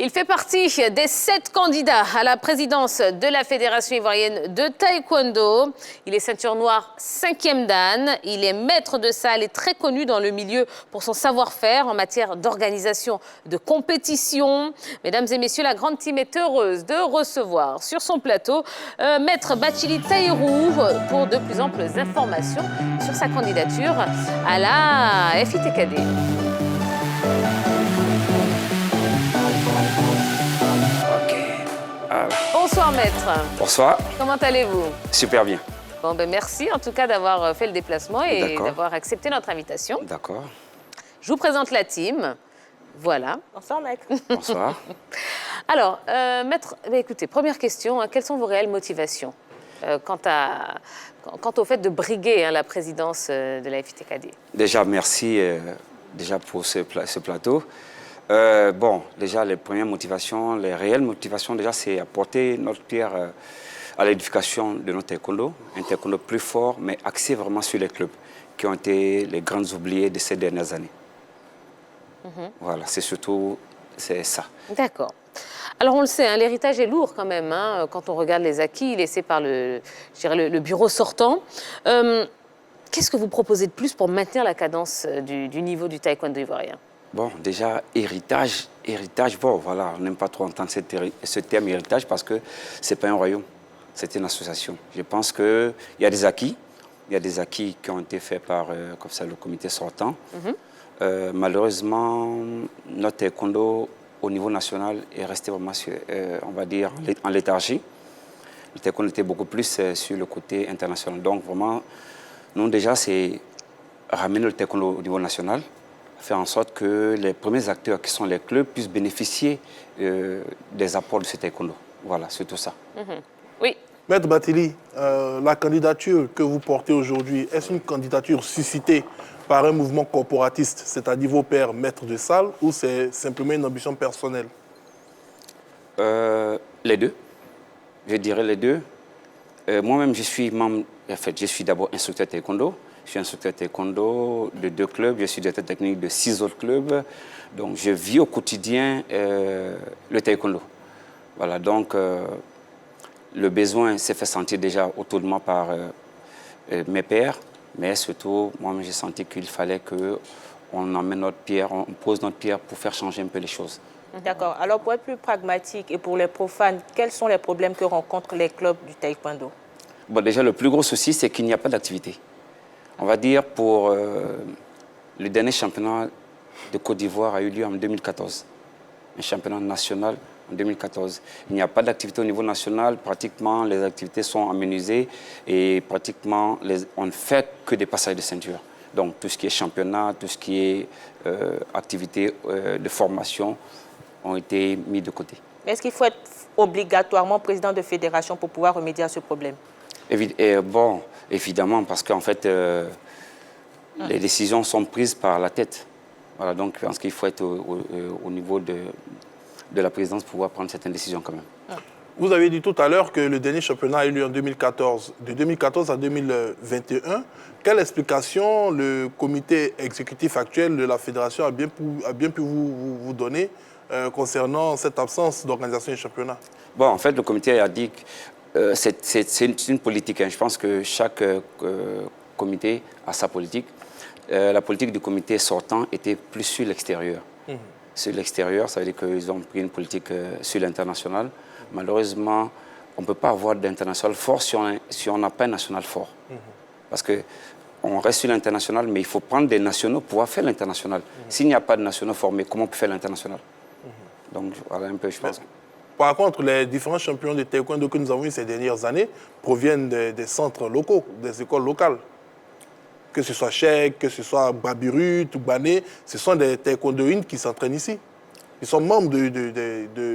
Il fait partie des 7 candidats à la présidence de la Fédération ivoirienne de taekwondo. Il est ceinture noire 5e dan. Il est maître de salle et très connu dans le milieu pour son savoir-faire en matière d'organisation de compétition. Mesdames et messieurs, la grande team est heureuse de recevoir sur son plateau Maître Bathily Tahirou pour de plus amples informations sur sa candidature à la FITKD. Bonsoir maître. Bonsoir. Comment allez-vous? Super bien. Bon, ben merci en tout cas d'avoir fait le déplacement et d'avoir accepté notre invitation. D'accord. Je vous présente la team. Voilà. Bonsoir maître. Bonsoir. Alors, maître, écoutez, première question, quelles sont vos réelles motivations quant au fait de briguer la présidence de la FITKD? Déjà, merci déjà pour ce plateau. Bon, déjà, les premières motivations, les réelles motivations, déjà, c'est apporter notre pierre à l'édification de notre taekwondo. Un taekwondo plus fort, mais axé vraiment sur les clubs qui ont été les grandes oubliées de ces dernières années. Voilà, c'est surtout ça. D'accord. Alors, on le sait, l'héritage est lourd quand même, quand on regarde les acquis laissés par le bureau sortant. Qu'est-ce que vous proposez de plus pour maintenir la cadence du niveau du taekwondo ivoirien? Bon, déjà, héritage, bon, voilà, on n'aime pas trop entendre ce terme héritage parce que ce n'est pas un royaume, c'est une association. Je pense qu'il y a des acquis, qui ont été faits par comme ça, le comité sortant. Malheureusement, notre taekwondo au niveau national est resté vraiment, on va dire, en léthargie. Le taekwondo était beaucoup plus sur le côté international. Donc, vraiment, nous, déjà, c'est ramener le taekwondo au niveau national, faire en sorte que les premiers acteurs qui sont les clubs puissent bénéficier des apports de ce taekwondo. Voilà, c'est tout ça. Oui. Maître Bathily, la candidature que vous portez aujourd'hui, est-ce une candidature suscitée par un mouvement corporatiste, c'est-à-dire vos pairs maîtres de salle, ou c'est simplement une ambition personnelle? Les deux. Je dirais les deux. Moi-même, je suis membre, en fait, je suis d'abord instructeur taekwondo. Je suis instructeur taekwondo de 2 clubs, je suis directeur technique de 6 autres clubs. Donc, je vis au quotidien le taekwondo. Voilà, donc, le besoin s'est fait sentir déjà autour de moi par mes pairs, mais surtout, moi-même, j'ai senti qu'il fallait qu'on emmène notre pierre, on pose notre pierre pour faire changer un peu les choses. D'accord. Alors, pour être plus pragmatique et pour les profanes, quels sont les problèmes que rencontrent les clubs du taekwondo? Bon, déjà, le plus gros souci, c'est qu'il n'y a pas d'activité. On va dire pour le dernier championnat de Côte d'Ivoire a eu lieu en 2014. Un championnat national en 2014. Il n'y a pas d'activité au niveau national. Pratiquement, les activités sont amenuisées et pratiquement, on ne fait que des passages de ceinture. Donc, tout ce qui est championnat, tout ce qui est activité de formation ont été mis de côté. Mais est-ce qu'il faut être obligatoirement président de fédération pour pouvoir remédier à ce problème? Bon, évidemment, parce qu'en fait, les décisions sont prises par la tête. Voilà, donc je pense qu'il faut être au niveau de la présidence pour pouvoir prendre certaines décisions quand même. Vous avez dit tout à l'heure que le dernier championnat a eu lieu en 2014. De 2014 à 2021, quelle explication le comité exécutif actuel de la fédération a bien pu vous donner concernant cette absence d'organisation du championnat? Bon, en fait, le comité a dit que c'est une politique. Je pense que chaque comité a sa politique. La politique du comité sortant était plus sur l'extérieur. Sur l'extérieur, ça veut dire qu'ils ont pris une politique sur l'international. Malheureusement, on ne peut pas avoir d'international fort si on n'a pas un national fort. Parce qu'on reste sur l'international, mais il faut prendre des nationaux pour pouvoir faire l'international. S'il n'y a pas de nationaux formés, comment on peut faire l'international? Donc, voilà un peu, je pense. Par contre, les différents champions de taekwondo que nous avons eu ces dernières années proviennent des centres locaux, des écoles locales. Que ce soit Cheikh, que ce soit Babiru, Toubané, ce sont des taekwondoïnes qui s'entraînent ici. Ils sont membres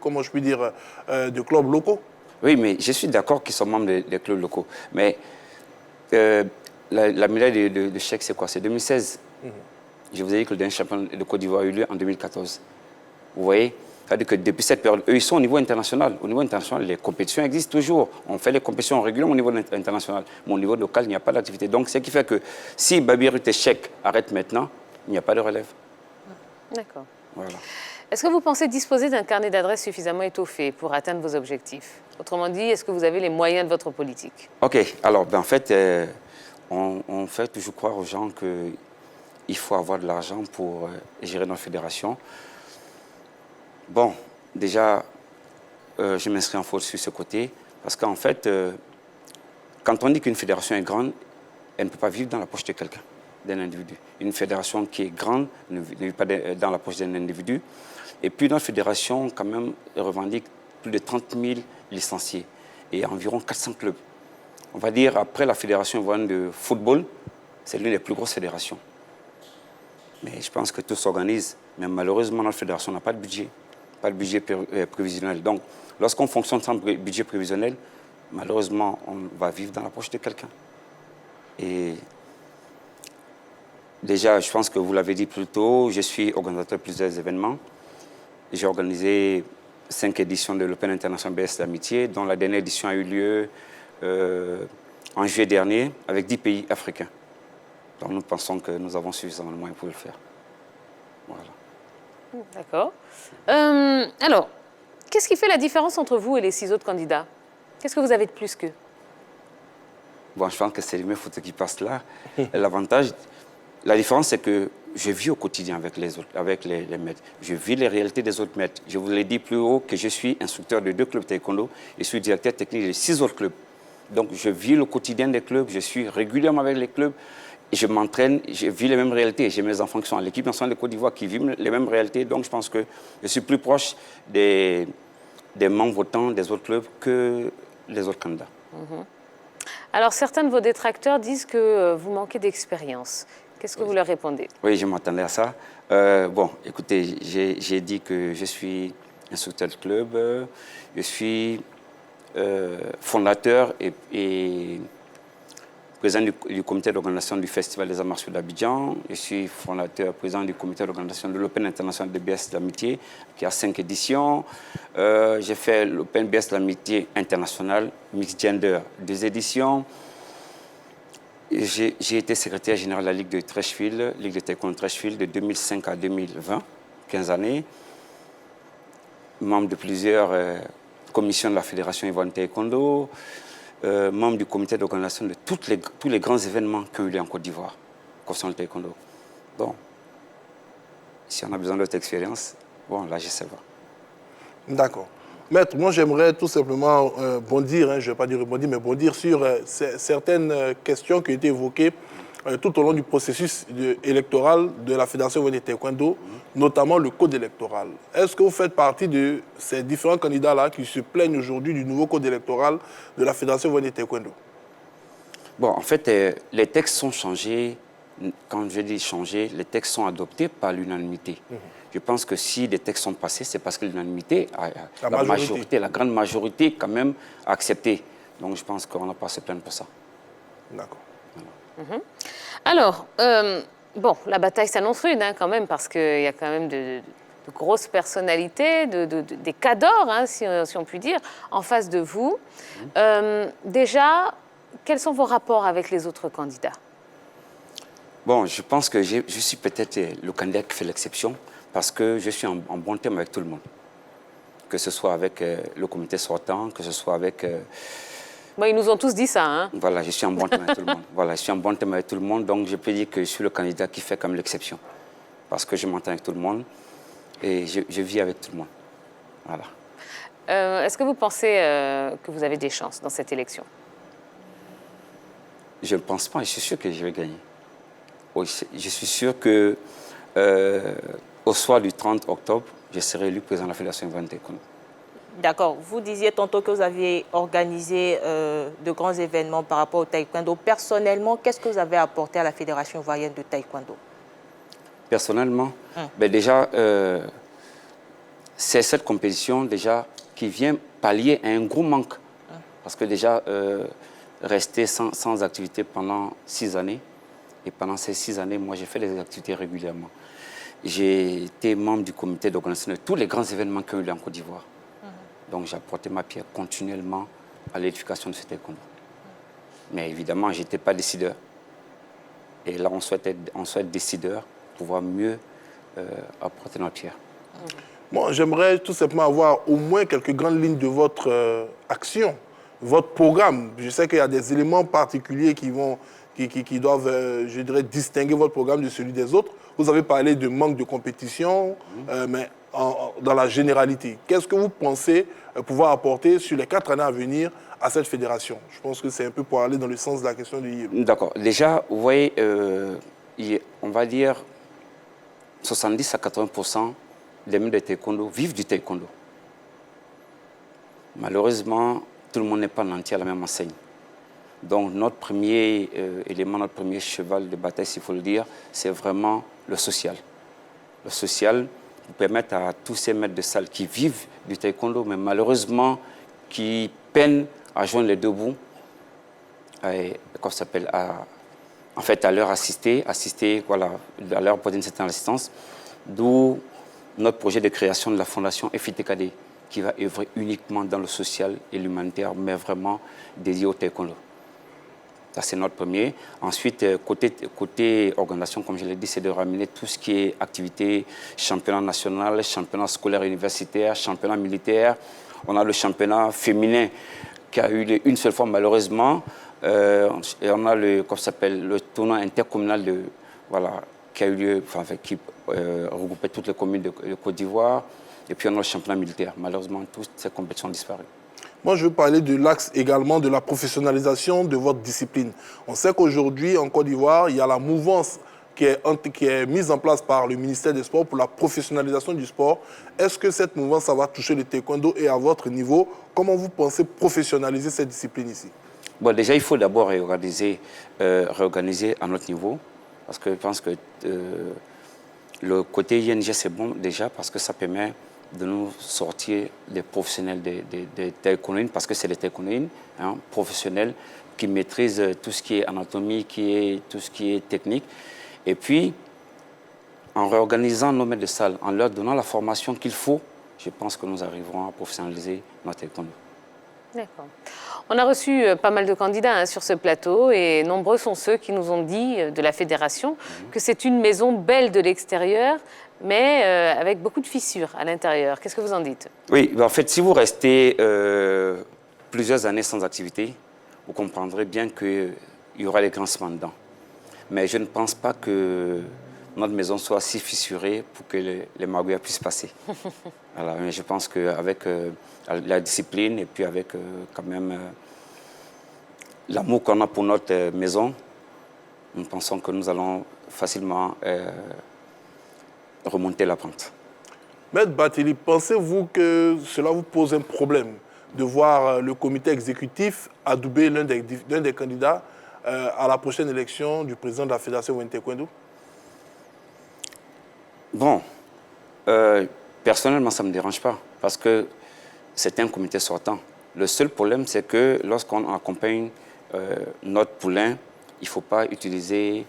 comment je puis dire, de clubs locaux. Oui, mais je suis d'accord qu'ils sont membres des clubs locaux. Mais la médaille de Cheikh, c'est quoi? C'est 2016. Je vous ai dit que le dernier champion de Côte d'Ivoire a eu lieu en 2014. Vous voyez? C'est-à-dire que depuis cette période, eux, ils sont au niveau international. Au niveau international, les compétitions existent toujours. On fait les compétitions régulièrement au niveau international. Mais au niveau local, il n'y a pas d'activité. Donc, ce qui fait que si Babiru et Cheikh arrêtent maintenant, il n'y a pas de relève. D'accord. Voilà. Est-ce que vous pensez disposer d'un carnet d'adresses suffisamment étoffé pour atteindre vos objectifs? Autrement dit, est-ce que vous avez les moyens de votre politique? OK. Alors, en fait, on fait toujours croire aux gens qu'il faut avoir de l'argent pour gérer notre fédération. Bon, déjà, je m'inscris en faute sur ce côté, parce qu'en fait, quand on dit qu'une fédération est grande, elle ne peut pas vivre dans la poche de quelqu'un, d'un individu. Une fédération qui est grande ne vit pas dans la poche d'un individu. Et puis notre fédération, quand même, revendique plus de 30 000 licenciés et environ 400 clubs. On va dire, après la fédération ivoirienne de football, c'est l'une des plus grosses fédérations. Mais je pense que tout s'organise. Mais malheureusement, notre fédération n'a pas de budget prévisionnel. Donc, lorsqu'on fonctionne sans budget prévisionnel, malheureusement, on va vivre dans la poche de quelqu'un. Et déjà, je pense que vous l'avez dit plus tôt, je suis organisateur de plusieurs événements. J'ai organisé 5 éditions de l'Open International BS d'amitié, dont la dernière édition a eu lieu en juillet dernier avec 10 pays africains. Donc nous pensons que nous avons suffisamment de moyens pour le faire. Voilà. D'accord. Alors, qu'est-ce qui fait la différence entre vous et les 6 autres candidats? Qu'est-ce que vous avez de plus qu'eux? Bon, je pense que c'est les mêmes photos qui passent là. L'avantage, la différence, c'est que je vis au quotidien avec les autres, avec les maîtres. Je vis les réalités des autres maîtres. Je vous l'ai dit plus haut que je suis instructeur de 2 clubs taekwondo. Je suis directeur technique de 6 autres clubs. Donc, je vis le quotidien des clubs. Je suis régulièrement avec les clubs. Et je m'entraîne, je vis les mêmes réalités. J'ai mes enfants qui sont à l'équipe nationale de Côte d'Ivoire qui vivent les mêmes réalités. Donc, je pense que je suis plus proche des membres votants des autres clubs que les autres candidats. Alors, certains de vos détracteurs disent que vous manquez d'expérience. Qu'est-ce que vous leur répondez? Oui, je m'attendais à ça. Bon, écoutez, j'ai dit que je suis instructeur de club, je suis fondateur et président du comité d'organisation du Festival des Arts martiaux d'Abidjan. Je suis fondateur, président du comité d'organisation de l'Open International de BS d'amitié, qui a 5 éditions. J'ai fait l'Open BS d'amitié international, Mixed Gender, 2 éditions. J'ai été secrétaire général de la Ligue de Trècheville, Ligue de Taekwondo Trècheville, de 2005 à 2020, 15 années. Membre de plusieurs commissions de la Fédération ivoirienne de Taekwondo. Membre du comité d'organisation de tous les grands événements qui ont eu lieu en Côte d'Ivoire, concernant le taekwondo. Bon, si on a besoin d'autres expériences, bon, là, je sais pas. D'accord. Maître, moi, j'aimerais tout simplement bondir, je ne vais pas dire rebondir, mais bondir sur certaines questions qui ont été évoquées tout au long du processus électoral de la Fédération ivoirienne de Taekwondo, notamment le code électoral. Est-ce que vous faites partie de ces différents candidats-là qui se plaignent aujourd'hui du nouveau code électoral de la Fédération ivoirienne de Taekwondo? Bon, en fait, les textes sont changés. Quand je dis changés, les textes sont adoptés par l'unanimité. Je pense que si des textes sont passés, c'est parce que l'unanimité, la grande majorité, quand même, a accepté. Donc, je pense qu'on n'a pas à se plaindre pour ça. D'accord. Alors, bon, la bataille s'annonce rude quand même, parce qu'il y a quand même de grosses personnalités, des cadors, si on peut dire, en face de vous. Déjà, quels sont vos rapports avec les autres candidats? Bon, je pense que je suis peut-être le candidat qui fait l'exception, parce que je suis en bon terme avec tout le monde. Que ce soit avec le comité sortant, que ce soit avec... Bon, ils nous ont tous dit ça. Voilà, je suis en bon terme avec tout le monde. Voilà, je suis en bon terme avec tout le monde, donc je peux dire que je suis le candidat qui fait comme l'exception. Parce que je m'entends avec tout le monde et je vis avec tout le monde. Voilà. Est-ce que vous pensez que vous avez des chances dans cette élection? Je ne pense pas, je suis sûr que je vais gagner. Je suis sûr que au soir du 30 octobre, je serai élu président de la Fédération ivoirienne de Taekwondo. D'accord. Vous disiez tantôt que vous aviez organisé de grands événements par rapport au taekwondo. Personnellement, qu'est-ce que vous avez apporté à la Fédération ivoirienne de taekwondo? Personnellement, déjà, c'est cette compétition déjà qui vient pallier à un gros manque. Parce que déjà, rester sans activité pendant 6 années, et pendant ces 6 années, moi, j'ai fait des activités régulièrement. J'ai été membre du comité d'organisation de tous les grands événements qui ont eu lieu en Côte d'Ivoire. Donc, j'ai apporté ma pierre continuellement à l'édification de ce taekwondo. Mais évidemment, je n'étais pas décideur. Et là, on souhaite décideur, pouvoir mieux apporter notre pierre. Moi, j'aimerais tout simplement avoir au moins quelques grandes lignes de votre action, votre programme. Je sais qu'il y a des éléments particuliers qui doivent, je dirais, distinguer votre programme de celui des autres. Vous avez parlé de manque de compétition, mais dans la généralité, qu'est-ce que vous pensez pouvoir apporter sur les 4 années à venir à cette fédération? Je pense que c'est un peu pour aller dans le sens de la question du Yémen. D'accord. Déjà, vous voyez, on va dire 70 à 80% des membres de taekwondo vivent du taekwondo. Malheureusement, tout le monde n'est pas entier à la même enseigne. Donc notre premier élément, notre premier cheval de bataille, s'il faut le dire, c'est vraiment le social. Le social pour permettre à tous ces maîtres de salle qui vivent du taekwondo, mais malheureusement qui peinent à joindre les deux bouts, comment ça s'appelle, en fait, à leur assister, voilà, à leur apporter une certaine assistance, d'où notre projet de création de la fondation FITKD, qui va œuvrer uniquement dans le social et l'humanitaire, mais vraiment dédié au taekwondo. Ça, c'est notre premier. Ensuite, côté organisation, comme je l'ai dit, c'est de ramener tout ce qui est activité, championnat national, championnat scolaire universitaire, championnat militaire. On a le championnat féminin qui a eu lieu une seule fois, malheureusement. Et on a le tournoi intercommunal voilà, qui a eu lieu, qui regroupait toutes les communes de Côte d'Ivoire. Et puis on a le championnat militaire. Malheureusement, toutes ces compétitions ont disparu. Moi, je veux parler de l'axe également de la professionnalisation de votre discipline. On sait qu'aujourd'hui, en Côte d'Ivoire, il y a la mouvance qui est mise en place par le ministère des Sports pour la professionnalisation du sport. Est-ce que cette mouvance, ça va toucher le taekwondo et à votre niveau, comment vous pensez professionnaliser cette discipline ici? Bon, déjà, il faut d'abord réorganiser à notre niveau. Parce que je pense que le côté ING, c'est bon déjà parce que ça permet de nous sortir des professionnels des taekwondoïnes, parce que c'est les taekwondoïnes professionnels qui maîtrisent tout ce qui est anatomie, tout ce qui est technique. Et puis, en réorganisant nos maîtres de salle, en leur donnant la formation qu'il faut, je pense que nous arriverons à professionnaliser notre taekwondo. D'accord. On a reçu pas mal de candidats sur ce plateau et nombreux sont ceux qui nous ont dit de la fédération que c'est une maison belle de l'extérieur, mais avec beaucoup de fissures à l'intérieur. Qu'est-ce que vous en dites? Oui, en fait, si vous restez plusieurs années sans activité, vous comprendrez bien qu'il y aura des grincements dedans. Mais je ne pense pas que notre maison soit si fissurée pour que les magouilles puissent passer. Voilà, mais je pense qu'avec la discipline et puis avec quand même l'amour qu'on a pour notre maison, nous pensons que nous allons facilement remonter la pente. Maître Bathily, pensez-vous que cela vous pose un problème de voir le comité exécutif adouber l'un des candidats à la prochaine élection du président de la Fédération Ivoirienne de Taekwondo? Bon, personnellement, ça ne me dérange pas, parce que c'est un comité sortant. Le seul problème, c'est que lorsqu'on accompagne notre poulain, il ne faut pas utiliser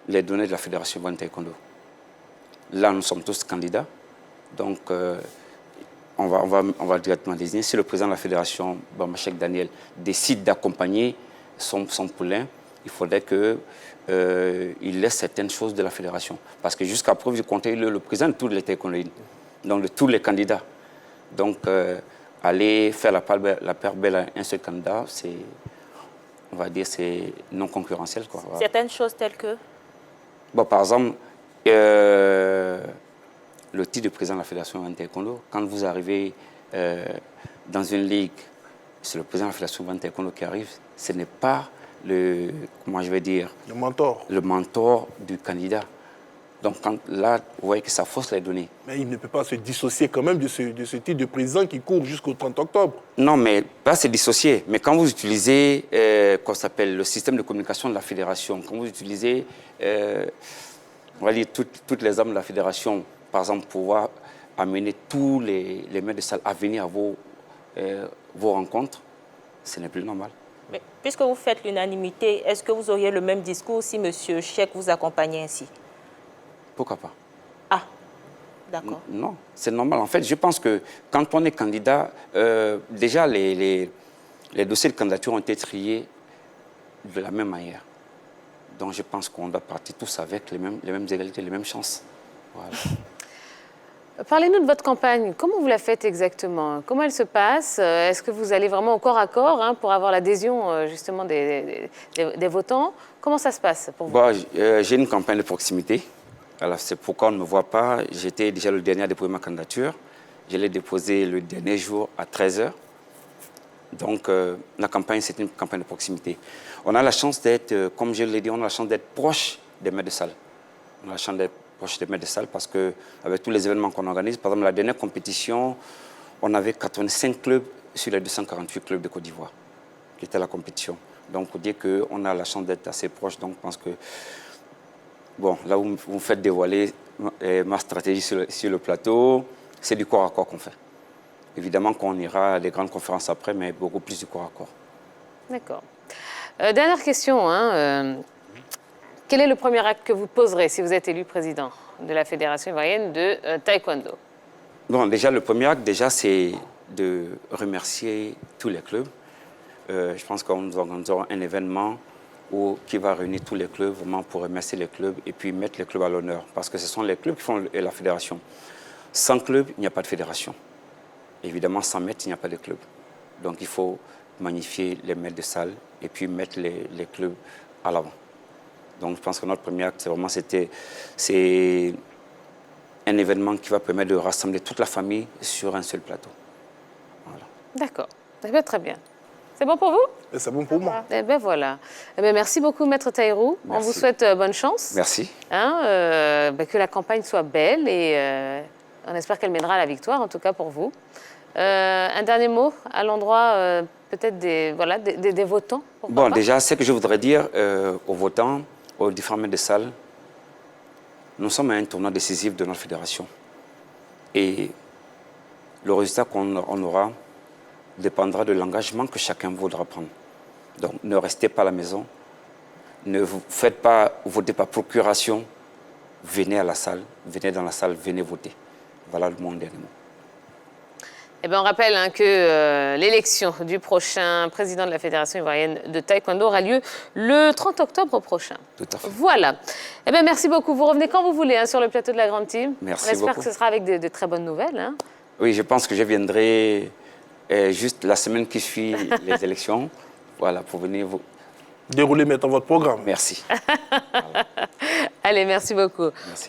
les données de la Fédération Ivoirienne de Taekwondo. Là, nous sommes tous candidats, donc on va directement désigner. Si le président de la Fédération, Bamachek Daniel, décide d'accompagner son poulain, il faudrait qu'il laisse certaines choses de la fédération. Parce que jusqu'à preuve du contraire, il est le président de tous les taekwondoïnes, donc de tous les candidats. Donc, aller faire la paire belle à un seul candidat, on va dire, c'est non concurrentiel, quoi. Voilà. Certaines choses telles que? Bon, par exemple, le titre de président de la Fédération Ivoirienne de Taekwondo, quand vous arrivez dans une ligue, c'est le président de la Fédération Ivoirienne de Taekwondo qui arrive, ce n'est pas le mentor du candidat. Donc là, vous voyez que ça fausse les données. Mais il ne peut pas se dissocier quand même de ce titre de président qui court jusqu'au 30 octobre. Non, mais pas se dissocier. Mais quand vous utilisez le système de communication de la fédération, quand vous utilisez on va dire toutes les armes de la fédération, par exemple, pour pouvoir amener tous les maîtres de salle à venir à vos rencontres, ce n'est plus normal. Mais puisque vous faites l'unanimité, est-ce que vous auriez le même discours si M. Chek vous accompagnait ainsi? Pourquoi pas? Ah, d'accord. Non, c'est normal. En fait, je pense que quand on est candidat, déjà les dossiers de candidature ont été triés de la même manière. Donc je pense qu'on doit partir tous avec les mêmes égalités, les mêmes chances. Voilà. Parlez-nous de votre campagne. Comment vous la faites exactement? Comment elle se passe? Est-ce que vous allez vraiment au corps à corps pour avoir l'adhésion justement des votants? Comment ça se passe pour vous? Bon, j'ai une campagne de proximité. Alors, c'est pourquoi on ne me voit pas. J'étais déjà le dernier à déposer ma candidature. Je l'ai déposée le dernier jour à 13 h. Donc, la campagne, c'est une campagne de proximité. On a la chance d'être, comme je l'ai dit, on a la chance d'être proche des maîtres de salle. On a la chance d'être proche des maîtres de salle parce qu'avec tous les événements qu'on organise, par exemple, la dernière compétition, on avait 85 clubs sur les 248 clubs de Côte d'Ivoire, qui était la compétition. Donc, pour dire qu'on a la chance d'être assez proche, donc je pense que, bon, là où vous me faites dévoiler ma stratégie sur le plateau, c'est du corps à corps qu'on fait. Évidemment qu'on ira à des grandes conférences après, mais beaucoup plus du corps à corps. D'accord. Dernière question. Quel est le premier acte que vous poserez si vous êtes élu président de la Fédération ivoirienne de taekwondo? Bon, déjà, le premier acte, c'est de remercier tous les clubs. Je pense qu'on nous organisera un événement qui va réunir tous les clubs vraiment pour remercier les clubs et puis mettre les clubs à l'honneur. Parce que ce sont les clubs qui font la fédération. Sans club, il n'y a pas de fédération. Évidemment, sans maître, il n'y a pas de club. Donc, il faut magnifier les maîtres de salle et puis mettre les clubs à l'avant. Donc, je pense que notre premier acte, c'est un événement qui va permettre de rassembler toute la famille sur un seul plateau. Voilà. D'accord. Très bien. C'est bon pour vous? C'est bon pour moi. Eh bien, voilà. Eh bien, merci beaucoup, Maître Taïrou. Merci. On vous souhaite bonne chance. Merci. Que la campagne soit belle et on espère qu'elle mènera à la victoire, en tout cas pour vous. Un dernier mot à l'endroit peut-être des votants. Bon, déjà, ce que je voudrais dire aux votants, aux différents maîtres de salle, nous sommes à un tournant décisif de notre fédération. Et le résultat qu'on aura dépendra de l'engagement que chacun voudra prendre. Donc, ne restez pas à la maison, ne vous faites pas voter par procuration, venez à la salle, venez dans la salle, venez voter. Voilà mon dernier mot. Eh bien, on rappelle que l'élection du prochain président de la Fédération ivoirienne de taekwondo aura lieu le 30 octobre prochain. Tout à fait. Voilà. Eh bien, merci beaucoup. Vous revenez quand vous voulez sur le plateau de la Grande Team. Merci beaucoup. On espère beaucoup. que ce sera avec de très bonnes nouvelles. Oui, je pense que je viendrai juste la semaine qui suit les élections. Voilà, pour venir vous... Déroulez maintenant votre programme. Merci. Allez, merci beaucoup. Merci.